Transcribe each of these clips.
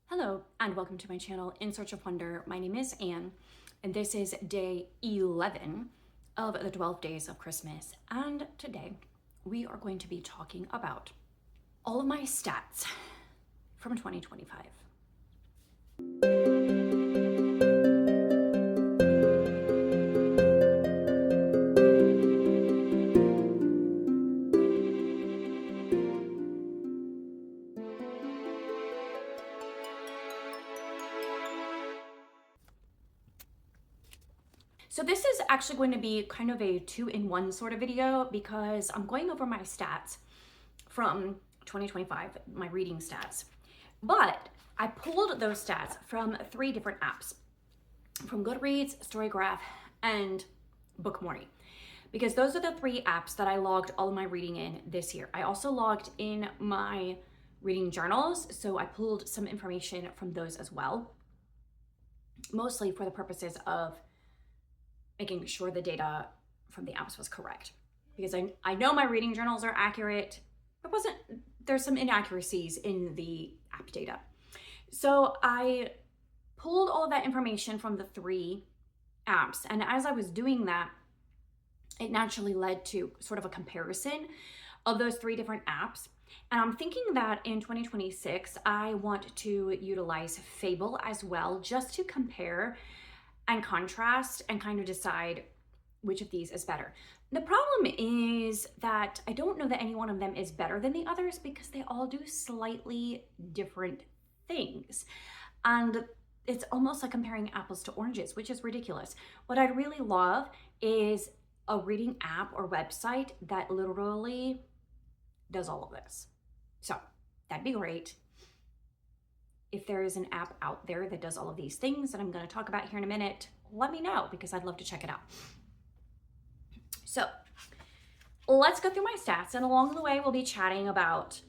Hello and welcome to my channel In Search of Wonder. My name is Anne and this is day 11 of the 12 days of Christmas, and today we are going to be talking about all of my stats from 2025. So this is actually going to be kind of a two-in-one sort of video because I'm going over my stats from 2025, my reading stats. But I pulled those stats from 3 different apps, from Goodreads, Storygraph, and Bookmory, because those are the 3 apps that I logged all of my reading in this year. I also logged in my reading journals, so I pulled some information from those as well, mostly for the purposes of making sure the data from the apps was correct, because I know my reading journals are accurate. There's some inaccuracies in the app data. So I pulled all of that information from the 3 apps, and as I was doing that, it naturally led to sort of a comparison of those 3 different apps. And I'm thinking that in 2026, I want to utilize Fable as well, just to compare and contrast and kind of decide which of these is better. The problem is that I don't know that any one of them is better than the others because they all do slightly different things. And it's almost like comparing apples to oranges, which is ridiculous. What I'd really love is a reading app or website that literally does all of this. So that'd be great. If there is an app out there that does all of these things that I'm going to talk about here in a minute, let me know because I'd love to check it out. So let's go through my stats, and along the way we'll be chatting about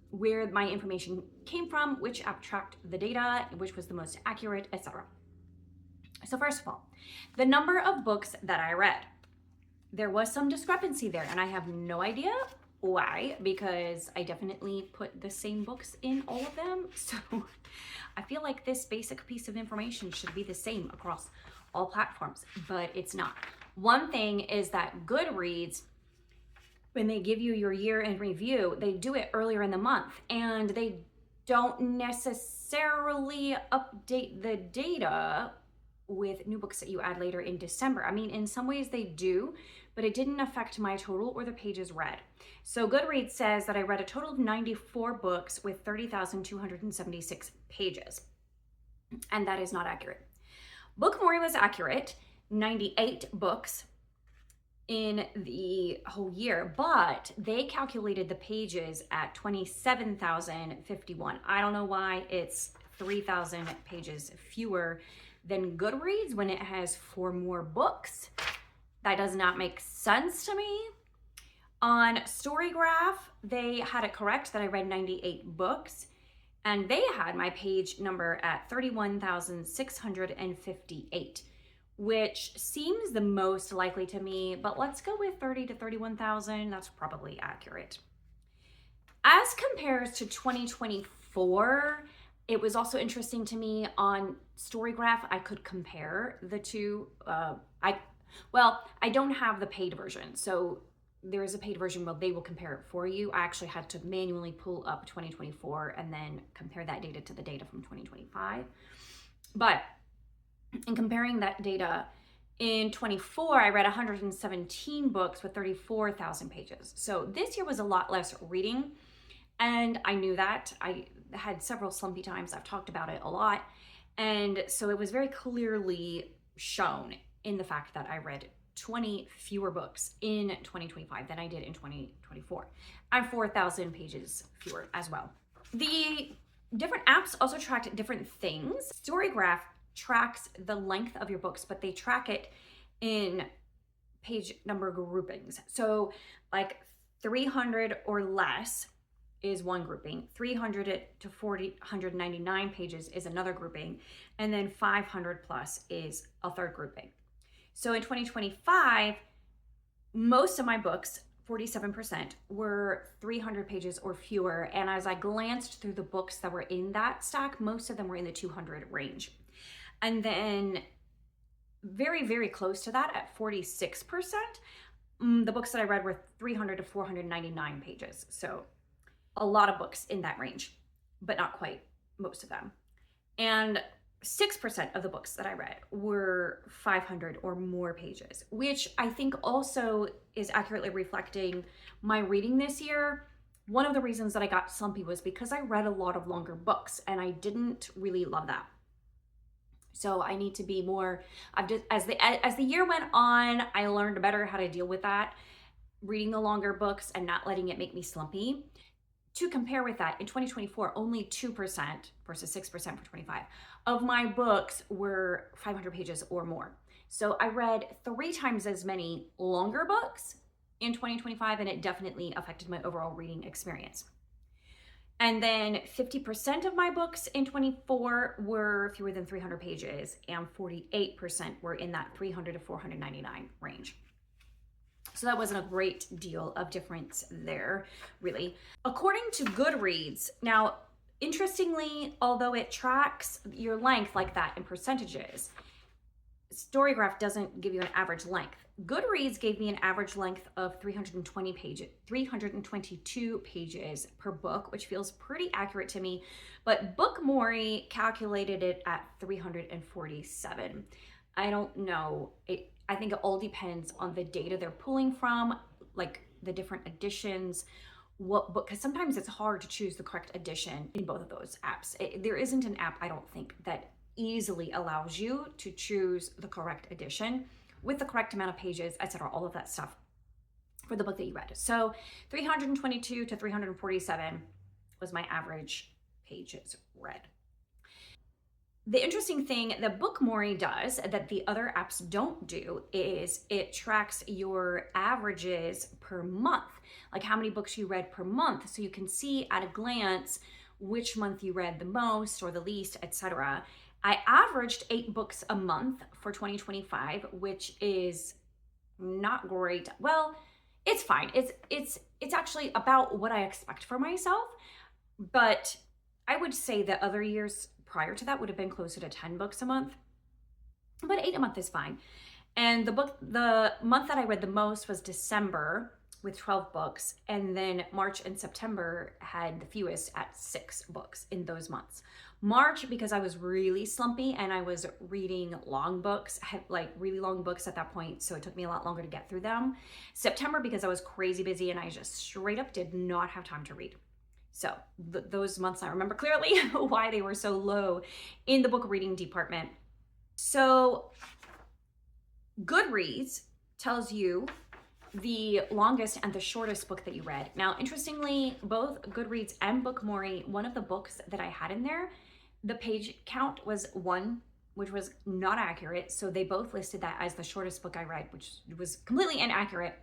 where my information came from, which app tracked the data, which was the most accurate, etc. So first of all, the number of books that I read. There was some discrepancy there, and I have no idea why, because I definitely put the same books in all of them. So I feel like this basic piece of information should be the same across all platforms, but it's not. One thing is that Goodreads, when they give you your year-end review, they do it earlier in the month, and they don't necessarily update the data with new books that you add later in December. I mean, in some ways they do, but it didn't affect my total or the pages read. So Goodreads says that I read a total of 94 books with 30,276 pages, and that is not accurate. Bookmory was accurate, 98 books in the whole year, but they calculated the pages at 27,051. I don't know why it's 3,000 pages fewer than Goodreads when it has 4 more books. That does not make sense to me. On Storygraph, they had it correct that I read 98 books, and they had my page number at 31,658, which seems the most likely to me, but let's go with 30 to 31,000. That's probably accurate. As compares to 2024, it was also interesting to me on Storygraph. I could compare the two. I don't have the paid version, so there is a paid version where they will compare it for you. I actually had to manually pull up 2024 and then compare that data to the data from 2025. But in comparing that data, in 24, I read 117 books with 34,000 pages. So this year was a lot less reading, and I knew that. I had several slumpy times. I've talked about it a lot. And so it was very clearly shown in the fact that I read 20 fewer books in 2025 than I did in 2024, and 4,000 pages fewer as well. The different apps also tracked different things. Storygraph tracks the length of your books, but they track it in page number groupings. So like 300 or less is one grouping, 300 to 499 pages is another grouping, and then 500 plus is a third grouping. So in 2025, most of my books 47% were 300 pages or fewer. And as I glanced through the books that were in that stack, most of them were in the 200 range. And then very, very close to that at 46%, the books that I read were 300 to 499 pages. So a lot of books in that range, but not quite most of them. And 6% of the books that I read were 500 or more pages, which I think also is accurately reflecting my reading this year. One of the reasons that I got slumpy was because I read a lot of longer books and I didn't really love that. So I need to be more, as the year went on, I learned better how to deal with that, reading the longer books and not letting it make me slumpy. To compare with that, in 2024, only 2% versus 6% for 25 of my books were 500 pages or more. So I read 3 times as many longer books in 2025, and it definitely affected my overall reading experience. And then 50% of my books in 24 were fewer than 300 pages, and 48% were in that 300 to 499 range. So that wasn't a great deal of difference there, really. According to Goodreads, now, interestingly, although it tracks your length like that in percentages, Storygraph doesn't give you an average length. Goodreads gave me an average length of 322 pages per book, which feels pretty accurate to me, but Bookmory calculated it at 347. I don't know. I think it all depends on the data they're pulling from, like the different editions, what book, because sometimes it's hard to choose the correct edition in both of those apps. There isn't an app, I don't think, that easily allows you to choose the correct edition with the correct amount of pages, etc., all of that stuff for the book that you read. So 322 to 347 was my average pages read. The interesting thing that Bookmory does that the other apps don't do is it tracks your averages per month, like how many books you read per month. So you can see at a glance which month you read the most or the least, etc. I averaged 8 books a month for 2025, which is not great. Well, it's fine. It's actually about what I expect for myself, but I would say that other years prior to that would have been closer to 10 books a month, but 8 a month is fine. And the month that I read the most was December with 12 books, and then March and September had the fewest at 6 books in those months. March, because I was really slumpy and I was reading long books, like really long books at that point, so it took me a lot longer to get through them. September, because I was crazy busy and I just straight up did not have time to read. So those months I remember clearly why they were so low in the book reading department. So Goodreads tells you the longest and the shortest book that you read. Now, interestingly, both Goodreads and Bookmory, one of the books that I had in there, the page count was 1, which was not accurate. So they both listed that as the shortest book I read, which was completely inaccurate.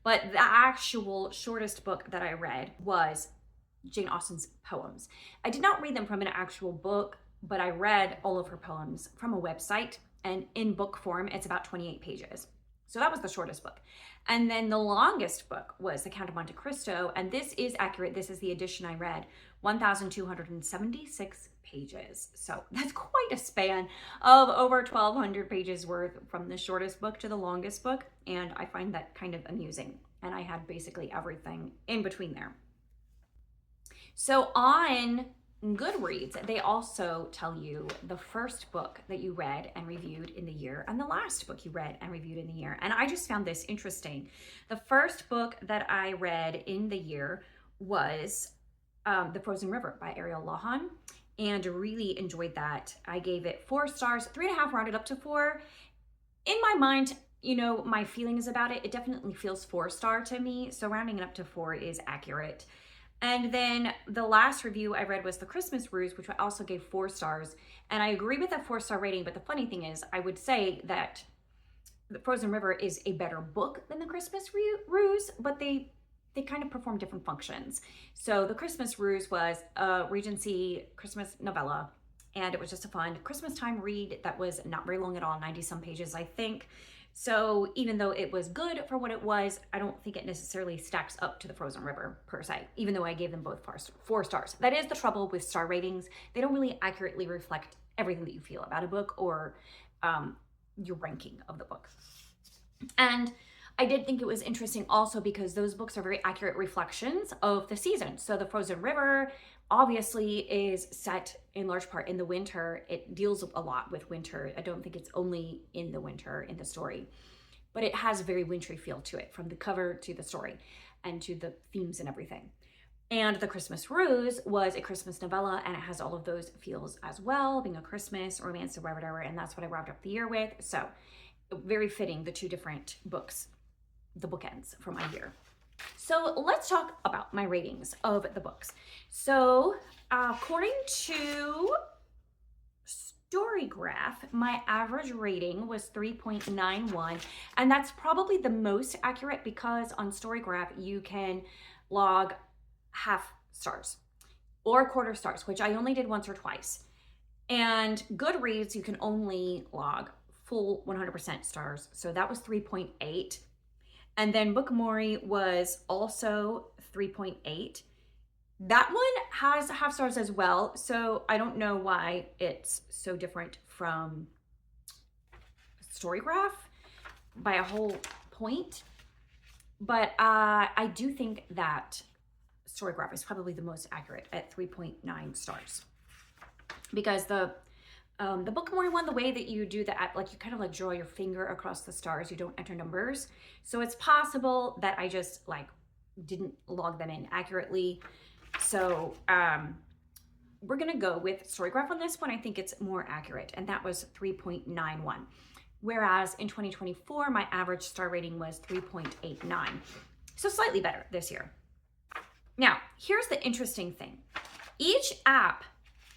But the actual shortest book that I read was Jane Austen's poems. I did not read them from an actual book, but I read all of her poems from a website, and in book form, it's about 28 pages. So that was the shortest book. And then the longest book was The Count of Monte Cristo, and this is accurate. This is the edition I read, 1,276 pages. So that's quite a span of over 1,200 pages worth from the shortest book to the longest book, and I find that kind of amusing. And I had basically everything in between there. So on Goodreads, they also tell you the first book that you read and reviewed in the year and the last book you read and reviewed in the year. And I just found this interesting. The first book that I read in the year was The Frozen River by Ariel Lawhon, and really enjoyed that. I gave it 4 stars, 3.5 rounded up to 4. In my mind, you know, my feelings about it, it definitely feels 4-star to me. So rounding it up to 4 is accurate. And then the last review I read was The Christmas Ruse, which I also gave 4 stars. And I agree with that 4-star rating, but the funny thing is, I would say that The Frozen River is a better book than The Christmas Ruse, but they kind of perform different functions. So The Christmas Ruse was a Regency Christmas novella, and it was just a fun Christmas time read that was not very long at all, 90-some pages, I think. So even though it was good for what it was, I don't think it necessarily stacks up to the Frozen River per se, even though I gave them both 4 stars. That is the trouble with star ratings. They don't really accurately reflect everything that you feel about a book or your ranking of the book. And I did think it was interesting also because those books are very accurate reflections of the season. So the Frozen River obviously is set in large part in the winter. It deals a lot with winter. I don't think it's only in the winter in the story, but it has a very wintry feel to it, from the cover to the story and to the themes and everything. And The Christmas Ruse was a Christmas novella, and it has all of those feels as well, being a Christmas, romance, or whatever, and that's what I wrapped up the year with. So very fitting, the two different books, the bookends for my year. So let's talk about my ratings of the books. So according to Storygraph, my average rating was 3.91, and that's probably the most accurate because on Storygraph you can log half stars or quarter stars, which I only did once or twice. And Goodreads, you can only log full 100% stars. So that was 3.8. And then Bookmory was also 3.8. That one has half stars as well. So I don't know why it's so different from Storygraph by a whole point. But I do think that Storygraph is probably the most accurate at 3.9 stars. Because the Bookmory one, the way that you do that, like you kind of like draw your finger across the stars, you don't enter numbers. So it's possible that I just like didn't log them in accurately. So we're gonna go with Storygraph on this one. I think it's more accurate, and that was 3.91. Whereas in 2024, my average star rating was 3.89. So slightly better this year. Now, here's the interesting thing. Each app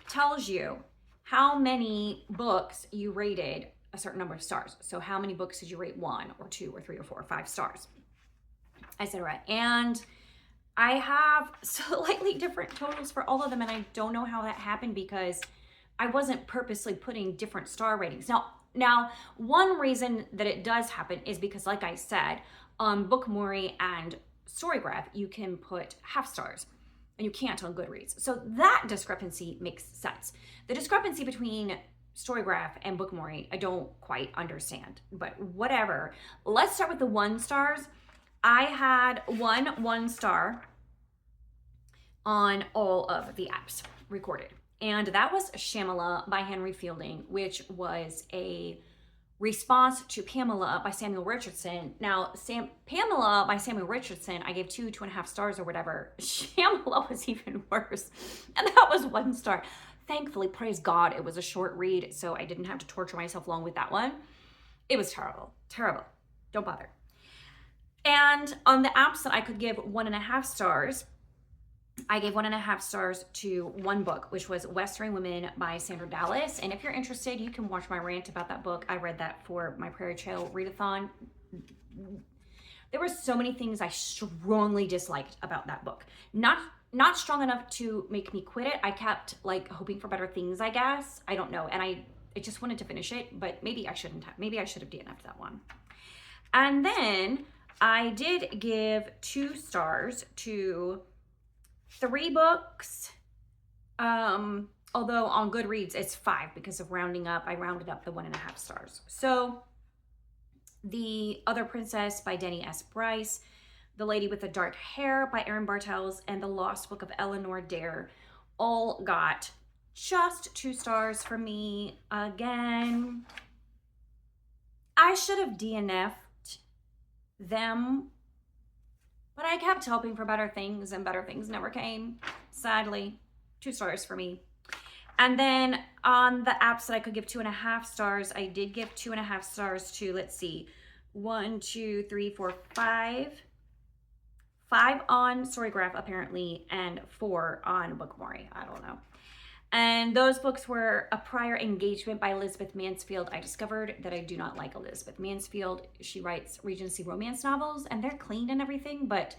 tells you how many books you rated a certain number of stars. So how many books did you rate 1 or 2 or 3 or 4 or 5 stars, etc. And I have slightly different totals for all of them, and I don't know how that happened because I wasn't purposely putting different star ratings. Now, one reason that it does happen is because, like I said, on Bookmory and Storygraph, you can put half stars, and you can't on Goodreads. So that discrepancy makes sense. The discrepancy between Storygraph and Bookmory, I don't quite understand, but whatever. Let's start with the 1 stars. I had 1 star on all of the apps recorded. And that was Shamala by Henry Fielding, which was a response to Pamela by Samuel Richardson. Now, Pamela by Samuel Richardson, I gave 2.5 stars or whatever. Shamala was even worse, and that was 1 star. Thankfully, praise God, it was a short read, so I didn't have to torture myself long with that one. It was terrible, terrible. Don't bother. And on the apps that I could give 1.5 stars, I gave 1.5 stars to one book, which was Western Women by Sandra Dallas. And if you're interested, you can watch my rant about that book. I read that for my Prairie Trail readathon. There were so many things I strongly disliked about that book. Not strong enough to make me quit it. I kept like hoping for better things, I guess. I don't know. And I just wanted to finish it, but maybe I shouldn't have. Maybe I should have DNF'd that one. And then I did give 2 stars to 3 books, although on Goodreads it's 5 because of rounding up. I rounded up the 1.5 stars. So The Other Princess by Denny S. Bryce, The Lady with the Dark Hair by Erin Bartels, and The Lost Book of Eleanor Dare all got just 2 stars for me. Again, I should have DNF'd them, but I kept hoping for better things, and better things never came. Sadly, 2 stars for me. And then on the apps that I could give 2.5 stars, I did give 2.5 stars to, let's see, 1, 2, 3, 4, 5. 5 on Storygraph, apparently, and 4 on Bookmory. I don't know. And those books were A Prior Engagement by Elizabeth Mansfield. I discovered that I do not like Elizabeth Mansfield. She writes Regency romance novels, and they're clean and everything, but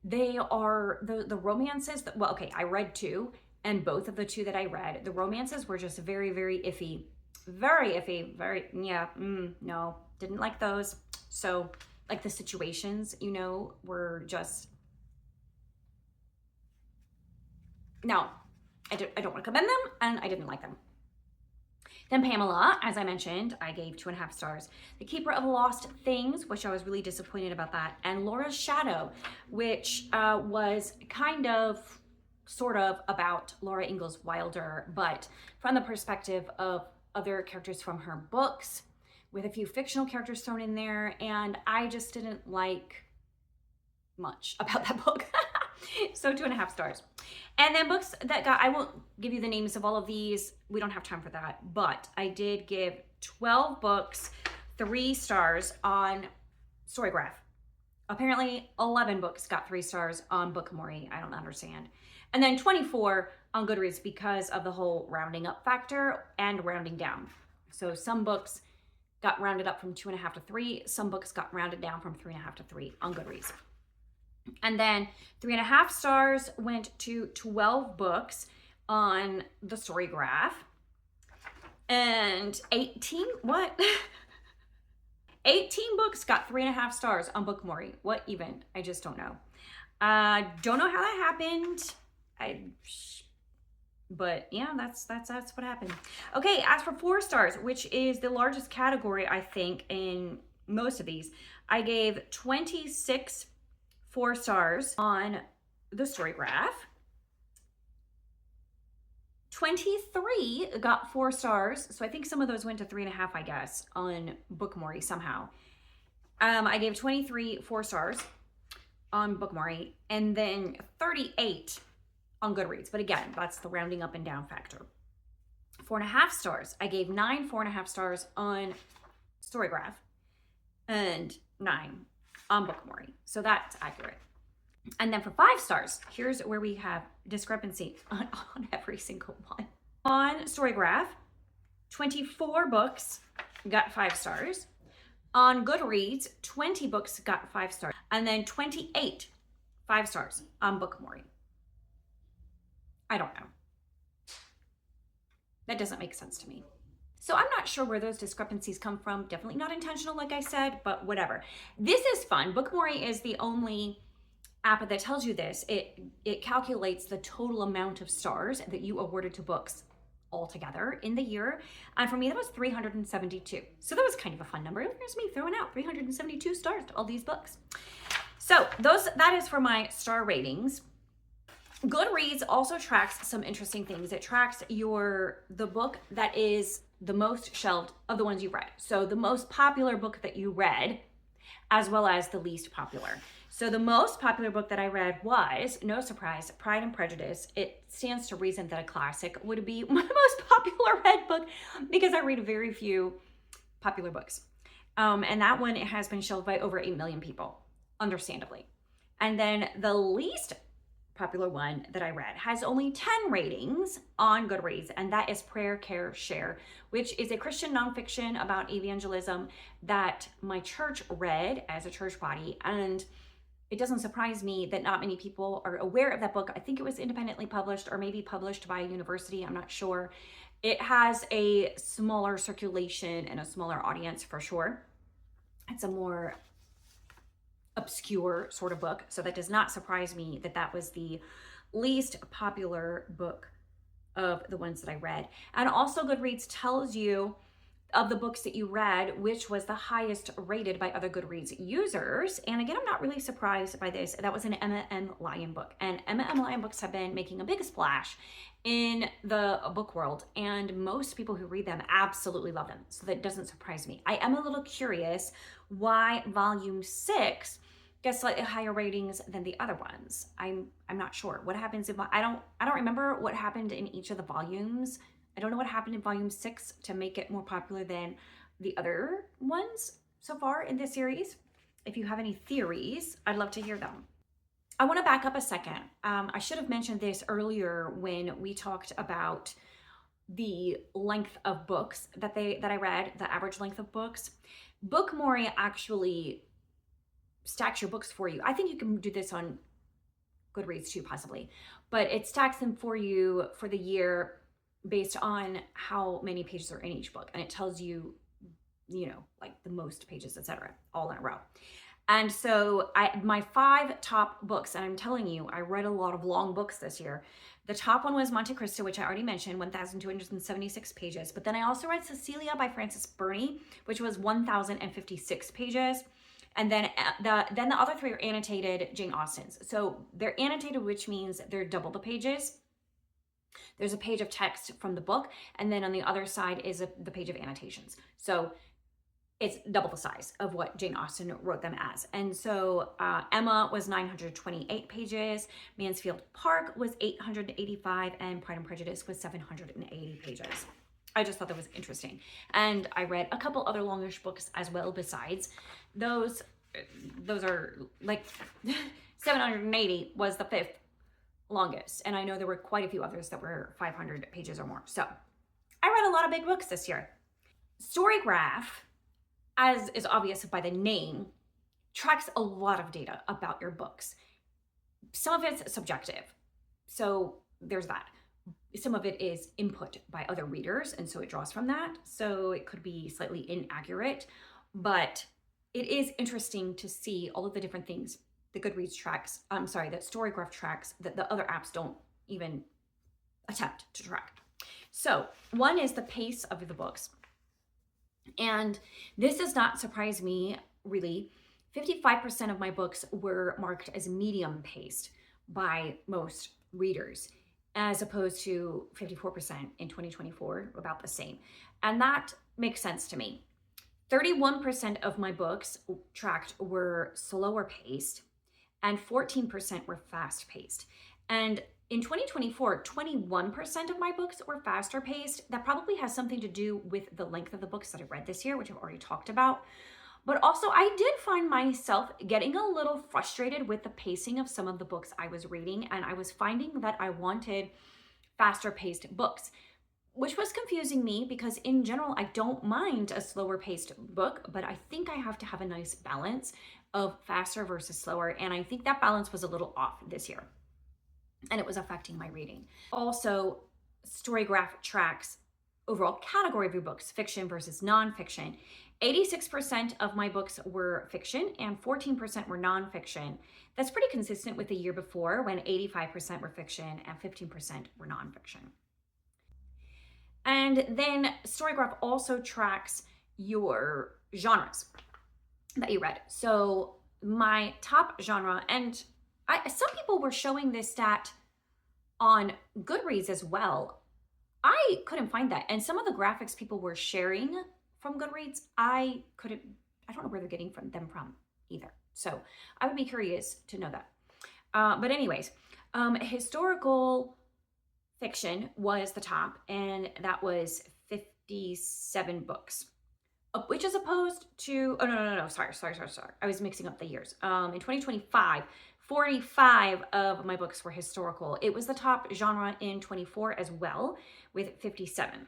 they are, the romances, well, okay, I read 2, and both of the 2 that I read, the romances were just very, very iffy. very iffy, very, yeah, no, didn't like those. So like the situations, you know, were just, no, I don't recommend them, and I didn't like them. Then Pamela, as I mentioned, I gave 2.5 stars. The Keeper of Lost Things, which I was really disappointed about that. And Laura's Shadow, which was kind of, sort of about Laura Ingalls Wilder, but from the perspective of other characters from her books, with a few fictional characters thrown in there. And I just didn't like much about that book. So 2.5 stars. And then books that got, I won't give you the names of all of these. We don't have time for that. But I did give 12 books 3 stars on Storygraph. Apparently 11 books got 3 stars on Bookmory. I don't understand. And then 24 on Goodreads because of the whole rounding up factor and rounding down. So some books got rounded up from 2.5 to 3. Some books got rounded down from 3.5 to 3 on Goodreads. And then 3.5 stars went to 12 books on the Storygraph. And 18 books got 3.5 stars on Bookmory. What even? I just don't know. Don't know how that happened. But yeah, that's what happened. Okay, as for 4 stars, which is the largest category, I think, in most of these, I gave 26 4 stars on the Storygraph. 23 got 4 stars. So I think some of those went to 3.5, I guess, on Bookmory somehow. I gave 23 4 stars on Bookmory, and then 38 on Goodreads. But again, that's the rounding up and down factor. 4.5 stars. I gave 9 4.5 stars on Storygraph, and 9 on Bookmory. So that's accurate. And then for 5 stars, here's where we have discrepancy on every single one. On Storygraph, 24 books got 5 stars. On Goodreads, 20 books got 5 stars. And then 28 5 stars on Bookmory. I don't know. That doesn't make sense to me. So I'm not sure where those discrepancies come from. Definitely not intentional, like I said, but whatever. This is fun. Bookmory is the only app that tells you this. It calculates the total amount of stars that you awarded to books altogether in the year. And for me, that was 372. So that was kind of a fun number. Here's me throwing out 372 stars to all these books. So that is for my star ratings. Goodreads also tracks some interesting things. It tracks the book that is the most shelved of the ones you read. So the most popular book that you read, as well as the least popular. So the most popular book that I read was, no surprise, Pride and Prejudice. It stands to reason that a classic would be my most popular read book because I read very few popular books. And that one, it has been shelved by over 8 million people, understandably. And then the least popular one that I read has only 10 ratings on Goodreads, and that is Prayer, Care, Share, which is a Christian nonfiction about evangelism that my church read as a church body. And it doesn't surprise me that not many people are aware of that book. I think it was independently published or maybe published by a university. I'm not sure. It has a smaller circulation and a smaller audience for sure. It's a more obscure sort of book. So that does not surprise me that that was the least popular book of the ones that I read. And also Goodreads tells you of the books that you read, which was the highest rated by other Goodreads users. And again, I'm not really surprised by this. That was an Emma M. Lyon book. And Emma M. Lyon books have been making a big splash in the book world. And most people who read them absolutely love them. So that doesn't surprise me. I am a little curious why volume 6 gets slightly higher ratings than the other ones. I'm not sure. What happens if I don't remember what happened in each of the volumes. I don't know what happened in volume 6 to make it more popular than the other ones so far in this series. If you have any theories, I'd love to hear them. I want to back up a second. I should have mentioned this earlier when we talked about the length of books that I read, the average length of books. Bookmory actually stacks your books for you. I think you can do this on Goodreads too, possibly, but it stacks them for you for the year based on how many pages are in each book. And it tells you, you know, like the most pages, etc., all in a row. And so my 5 top books, and I'm telling you, I read a lot of long books this year. The top one was Monte Cristo, which I already mentioned, 1,276 pages. But then I also read Cecilia by Frances Burney, which was 1,056 pages. And then the other 3 are annotated Jane Austens. So they're annotated, which means they're double the pages. There's a page of text from the book, and then on the other side is the page of annotations. So it's double the size of what Jane Austen wrote them as. And so Emma was 928 pages, Mansfield Park was 885, and Pride and Prejudice was 780 pages. I just thought that was interesting. And I read a couple other longish books as well besides those. Those are like 780 was the 5th longest. And I know there were quite a few others that were 500 pages or more. So I read a lot of big books this year. Storygraph, as is obvious by the name, tracks a lot of data about your books. Some of it's subjective, so there's that. Some of it is input by other readers, and so it draws from that. So it could be slightly inaccurate, but it is interesting to see all of the different things that Goodreads tracks, that Storygraph tracks that the other apps don't even attempt to track. So one is the pace of the books. And this does not surprise me, really. 55% of my books were marked as medium paced by most readers, as opposed to 54% in 2024, about the same. And that makes sense to me. 31% of my books tracked were slower paced, and 14% were fast paced. And in 2024, 21% of my books were faster paced. That probably has something to do with the length of the books that I read this year, which I've already talked about. But also, I did find myself getting a little frustrated with the pacing of some of the books I was reading, and I was finding that I wanted faster paced books, which was confusing me because in general, I don't mind a slower paced book, but I think I have to have a nice balance of faster versus slower. And I think that balance was a little off this year, and it was affecting my reading. Also, Storygraph tracks overall category of your books, fiction versus nonfiction. 86% of my books were fiction and 14% were nonfiction. That's pretty consistent with the year before when 85% were fiction and 15% were nonfiction. And then Storygraph also tracks your genres that you read. So my top genre, and some people were showing this stat on Goodreads as well. I couldn't find that. And some of the graphics people were sharing from Goodreads, I don't know where they're getting them from either. So I would be curious to know that. But anyways, historical fiction was the top, and that was 57 books. Which is opposed to, no, sorry. I was mixing up the years. In 2025, 45 of my books were historical. It was the top genre in 24 as well, with 57.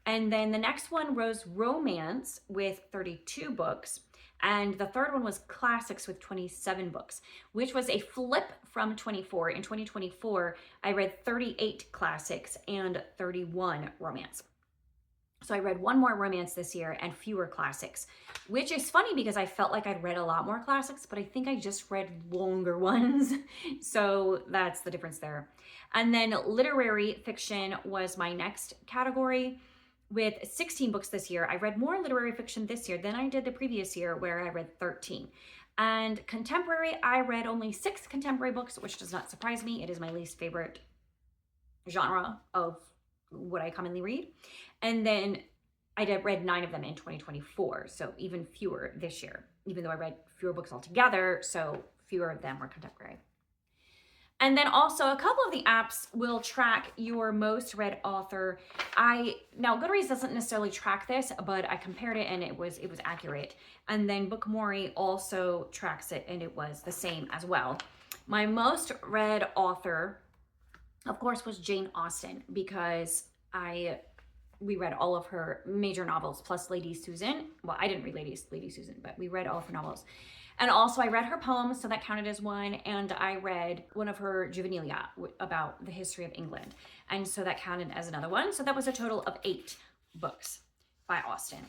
And then the next one was romance with 32 books. And the third one was classics with 27 books, which was a flip from 24. In 2024, I read 38 classics and 31 romance. So I read one more romance this year and fewer classics, which is funny because I felt like I'd read a lot more classics, but I think I just read longer ones. So that's the difference there. And then literary fiction was my next category with 16 books this year. I read more literary fiction this year than I did the previous year, where I read 13. And contemporary, I read only 6 contemporary books, which does not surprise me. It is my least favorite genre of what I commonly read. And then I read 9 of them in 2024, so even fewer this year, even though I read fewer books altogether, so fewer of them were contemporary. And then also a couple of the apps will track your most read author. Now Goodreads doesn't necessarily track this, but I compared it and it was accurate. And then Bookmory also tracks it and it was the same as well. My most read author, of course, was Jane Austen, because we read all of her major novels plus Lady Susan. Well, I didn't read Lady Susan, but we read all of her novels. And also I read her poems, so that counted as one. And I read one of her juvenilia about the history of England. And so that counted as another one. So that was a total of 8 books by Austen.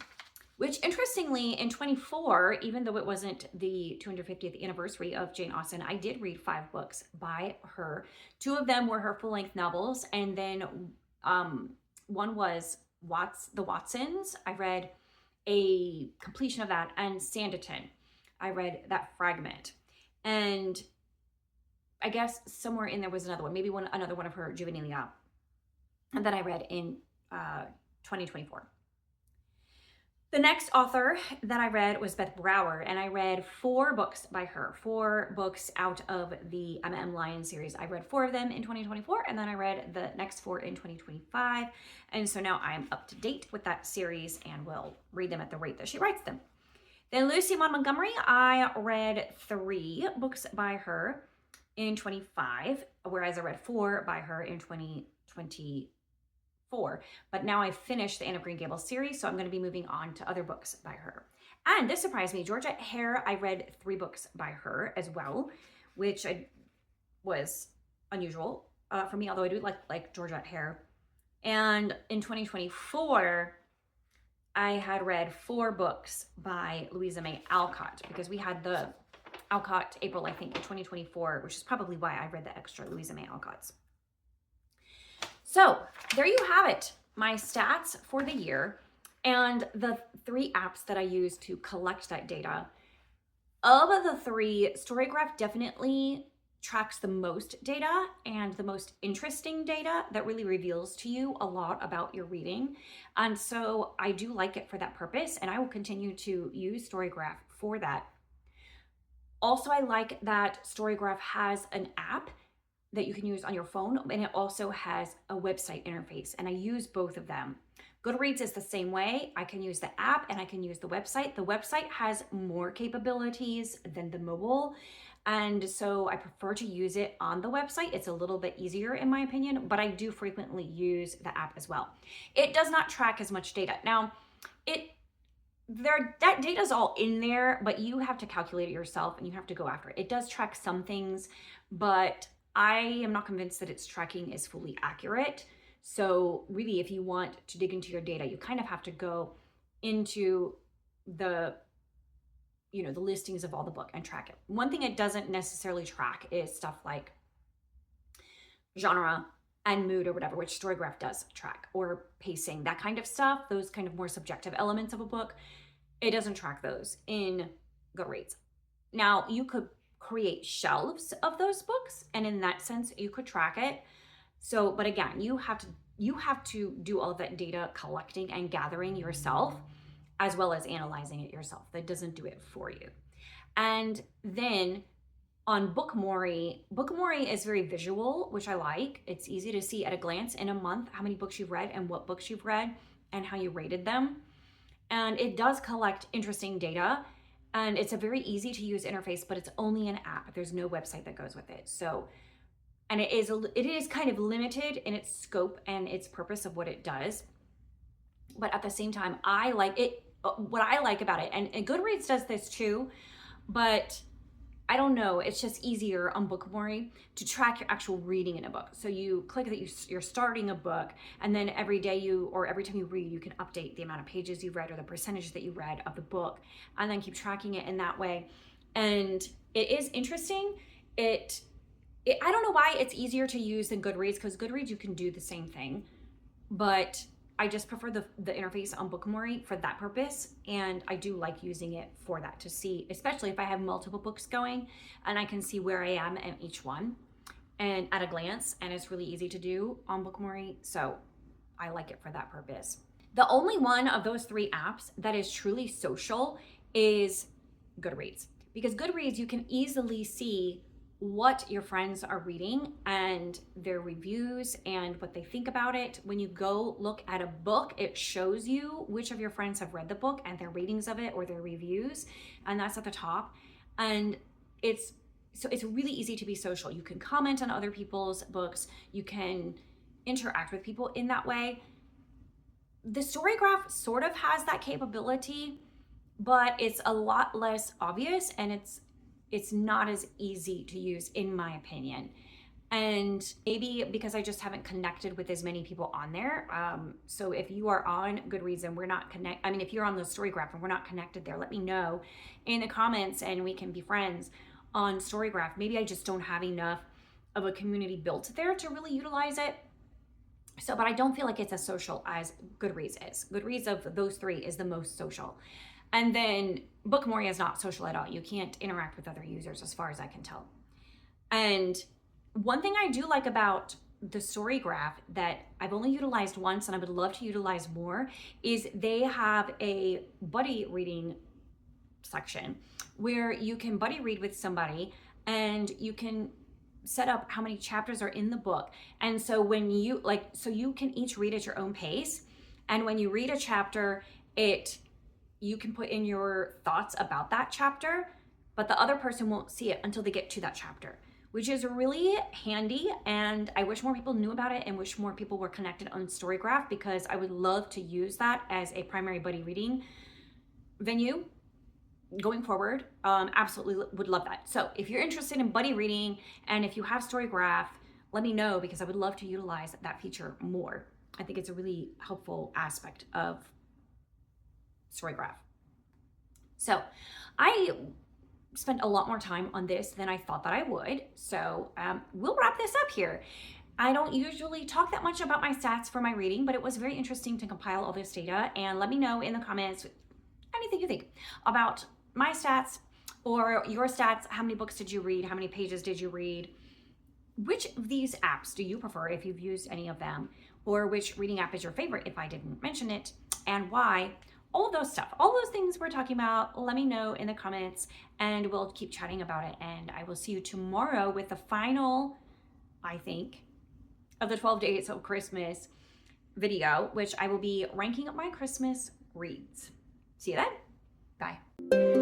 Which interestingly, in 24, even though it wasn't the 250th anniversary of Jane Austen, I did read 5 books by her. 2 of them were her full-length novels, and then one was The Watsons. I read a completion of that, and Sanditon. I read that fragment. And I guess somewhere in there was another one, maybe another one of her juvenilia, and that I read in 2024. The next author that I read was Beth Brower, and I read 4 books by her, 4 books out of the Emma M. Lyon series. I read 4 of them in 2024, and then I read the next 4 in 2025. And so now I'm up to date with that series and will read them at the rate that she writes them. Then Lucy Maud Montgomery, I read 3 books by her in 25, whereas I read 4 by her in 2024. But now I've finished the Anne of Green Gables series, so I'm going to be moving on to other books by her. And this surprised me. Georgette Hare, I read 3 books by her as well, which was unusual for me, although I do like Georgette Hare. And in 2024, I had read 4 books by Louisa May Alcott, because we had the Alcott April, I think, in 2024, which is probably why I read the extra Louisa May Alcotts. So there you have it, my stats for the year and the 3 apps that I use to collect that data. Of the 3, Storygraph definitely tracks the most data and the most interesting data that really reveals to you a lot about your reading. And so I do like it for that purpose, and I will continue to use Storygraph for that. Also, I like that Storygraph has an app that you can use on your phone, and it also has a website interface, and I use both of them. Goodreads is the same way. I can use the app and I can use the website. The website has more capabilities than the mobile, and so I prefer to use it on the website. It's a little bit easier in my opinion, but I do frequently use the app as well. It does not track as much data. Now, that data is all in there, but you have to calculate it yourself and you have to go after it. It does track some things, but I am not convinced that its tracking is fully accurate. So really, if you want to dig into your data, you kind of have to go into the listings of all the book and track it. One thing it doesn't necessarily track is stuff like genre and mood or whatever, which Storygraph does track, or pacing, that kind of stuff, those kind of more subjective elements of a book. It doesn't track those in Goodreads. Now, you could create shelves of those books, and in that sense you could track it. So, but again, you have to do all of that data collecting and gathering yourself, as well as analyzing it yourself. That doesn't do it for you. And then on Bookmory is very visual, which I like. It's easy to see at a glance in a month how many books you've read and what books you've read and how you rated them. And it does collect interesting data. And it's a very easy to use interface, but it's only an app. There's no website that goes with it. So, and it is kind of limited in its scope and its purpose of what it does. But at the same time, I like it. What I like about it, and Goodreads does this too, but I don't know, it's just easier on Bookmory to track your actual reading in a book. So you click that you're starting a book, and then every day or every time you read, you can update the amount of pages you read or the percentage that you read of the book, and then keep tracking it in that way. And it is interesting. I don't know why it's easier to use than Goodreads, because Goodreads you can do the same thing, but I just prefer the interface on Bookmory for that purpose, and I do like using it for that, to see, especially if I have multiple books going, and I can see where I am in each one and at a glance, and it's really easy to do on Bookmory, so I like it for that purpose. The only one of those 3 apps that is truly social is Goodreads, because Goodreads you can easily see what your friends are reading and their reviews and what they think about it. When you go look at a book, it shows you which of your friends have read the book and their ratings of it or their reviews, and that's at the top. And it's really easy to be social. You can comment on other people's books, you can interact with people in that way. The Storygraph sort of has that capability, but it's a lot less obvious, and it's not as easy to use, in my opinion. And maybe because I just haven't connected with as many people on there. So if you are on Goodreads and we're not if you're on the Storygraph and we're not connected there, let me know in the comments and we can be friends on Storygraph. Maybe I just don't have enough of a community built there to really utilize it. So, but I don't feel like it's as social as Goodreads is. Goodreads of those three is the most social. And then Bookmory is not social at all. You can't interact with other users as far as I can tell. And one thing I do like about the Storygraph that I've only utilized once and I would love to utilize more is they have a buddy reading section where you can buddy read with somebody and you can set up how many chapters are in the book. And so when you so you can each read at your own pace. And when you read a chapter, you can put in your thoughts about that chapter, but the other person won't see it until they get to that chapter, which is really handy. And I wish more people knew about it and wish more people were connected on Storygraph, because I would love to use that as a primary buddy reading venue going forward. Absolutely would love that. So if you're interested in buddy reading and if you have Storygraph, let me know, because I would love to utilize that feature more. I think it's a really helpful aspect of Storygraph. So I spent a lot more time on this than I thought that I would. So we'll wrap this up here. I don't usually talk that much about my stats for my reading, but it was very interesting to compile all this data. And let me know in the comments anything you think about my stats or your stats. How many books did you read? How many pages did you read? Which of these apps do you prefer, if you've used any of them? Or which reading app is your favorite, if I didn't mention it, and why? All those stuff, all those things we're talking about, let me know in the comments and we'll keep chatting about it. And I will see you tomorrow with the final, I think, of the 12 days of Christmas video, which I will be ranking up my Christmas reads. See you then. Bye.